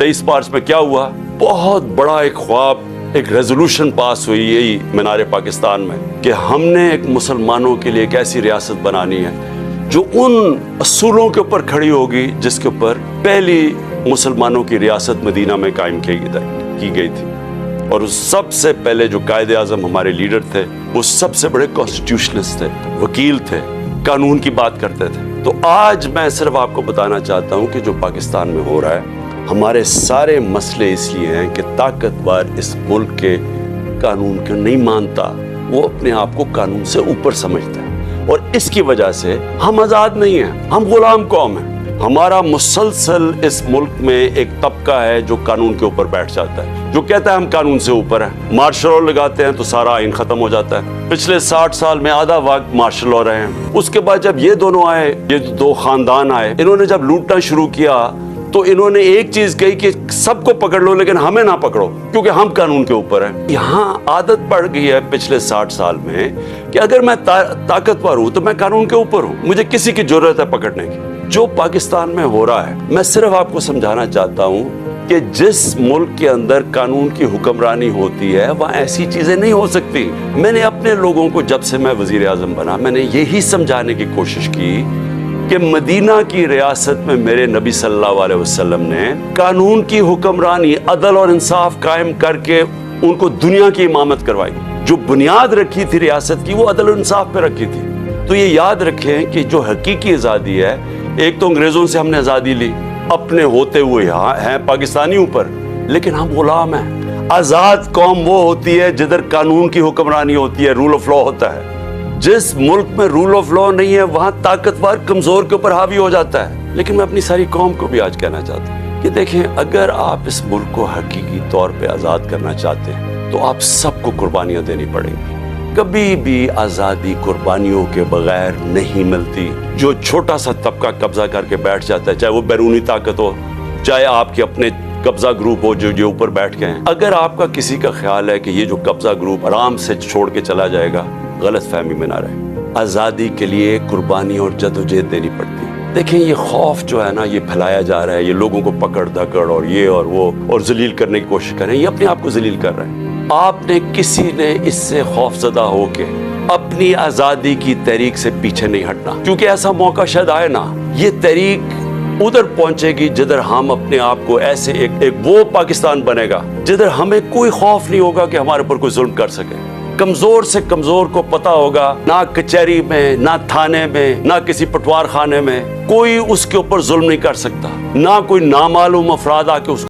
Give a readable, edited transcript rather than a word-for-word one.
23 मार्च में क्या हुआ, बहुत बड़ा एक ख्वाब, एक रेजोल्यूशन पास हुई यही मीनार पाकिस्तान में कि हमने एक मुसलमानों के लिए एक ऐसी रियासत बनानी है जो उन असूलों के ऊपर खड़ी होगी जिसके ऊपर पहली मुसलमानों की रियासत मदीना में कायम की गई थी। और उस सबसे पहले जो कायदे आज़म हमारे लीडर थे वो सबसे बड़े कॉन्स्टिट्यूशनिस्ट थे, वकील थे, कानून की बात करते थे। तो आज मैं सिर्फ आपको बताना चाहता हूँ कि जो पाकिस्तान में हो रहा है, हमारे सारे मसले इसलिए हैं कि ताकतवर इस मुल्क के कानून को नहीं मानता, वो अपने आप को कानून से ऊपर समझता है और इसकी वजह से हम आज़ाद नहीं हैं, हम गुलाम कौम हैं। हमारा मुसलसल इस मुल्क में एक तबका है जो कानून के ऊपर बैठ जाता है, जो कहता है हम कानून से ऊपर हैं। मार्शल लॉ लगाते हैं तो सारा आइन खत्म हो जाता है। पिछले 60 साल में आधा वक्त मार्शल लॉ रहे हैं। उसके बाद जब ये दोनों आए, ये दो खानदान आए, इन्होंने जब लूटना शुरू किया तो इन्होंने एक चीज कही कि सबको पकड़ लो लेकिन हमें ना पकड़ो क्योंकि हम कानून के ऊपर हैं। यहाँ आदत पड़ गई है पिछले 60 साल में कि अगर मैं ताकतवर हूँ तो मैं कानून के ऊपर हूँ, मुझे किसी की जरूरत है पकड़ने की। जो पाकिस्तान में हो रहा है, मैं सिर्फ आपको समझाना चाहता हूँ कि जिस मुल्क के अंदर कानून की हुक्मरानी होती है वहाँ ऐसी चीजें नहीं हो सकती। मैंने अपने लोगों को जब से मैं वजीर आज़म बना, मैंने यही समझाने की कोशिश की कि मदीना की रियासत में मेरे नबी सल्लल्लाहु अलैहि वसल्लम ने कानून की हुक्मरानी, अदल और इंसाफ कायम करके उनको दुनिया की इमामत करवाई। जो बुनियाद रखी थी रियासत की वो अदल और इंसाफ पे रखी थी। तो ये याद रखें कि जो हकीकी आज़ादी है, एक तो अंग्रेजों से हमने आज़ादी ली, अपने होते हुए यहाँ हैं पाकिस्तानी ऊपर, लेकिन हम गुलाम हैं। आज़ाद कौम वो होती है जिधर कानून की हुक्मरानी होती है, रूल ऑफ लॉ होता है। जिस मुल्क में रूल ऑफ लॉ नहीं है वहाँ ताकतवर कमज़ोर के ऊपर हावी हो जाता है। लेकिन मैं अपनी सारी कौम को भी आज कहना चाहता हूँ कि देखें, अगर आप इस मुल्क को हकीकी तौर पे आज़ाद करना चाहते हैं तो आप सबको कुर्बानियाँ देनी पड़ेंगी। कभी भी आज़ादी कुर्बानियों के बगैर नहीं मिलती। जो छोटा सा तबका कब्जा करके बैठ जाता है, चाहे वो बैरूनी ताकत हो, चाहे आपके अपने कब्जा ग्रुप हो जो ऊपर बैठ गए हैं, अगर आपका किसी का ख्याल है कि ये जो कब्जा ग्रुप आराम से छोड़ के चला जाएगा, गलत फहमी में ना रहे। आज़ादी के लिए कुर्बानी और जदोजहद देनी पड़ती है। देखें, ये खौफ जो है ना, ये फैलाया जा रहा है, ये लोगों को पकड़ धकड़ और ये और वो और जलील करने की कोशिश कर रहे हैं, ये अपने आप को जलील कर रहे हैं। आपने किसी ने इससे खौफजदा होके अपनी आज़ादी की तहरीक से पीछे नहीं हटना, क्योंकि ऐसा मौका शायद आए ना, ये तहरीक उधर पहुंचेगी जिधर हम अपने आप को ऐसे एक वो पाकिस्तान बनेगा जिधर हमें कोई खौफ नहीं होगा कि हमारे ऊपर कोई जुल्म कर सके। कमजोर से कमजोर को पता होगा, ना कचहरी में, ना थाने में, ना किसी पटवार खाने में कोई उसके ऊपर जुल्म नहीं कर सकता, ना कोई नामालूम अफराद आके उसको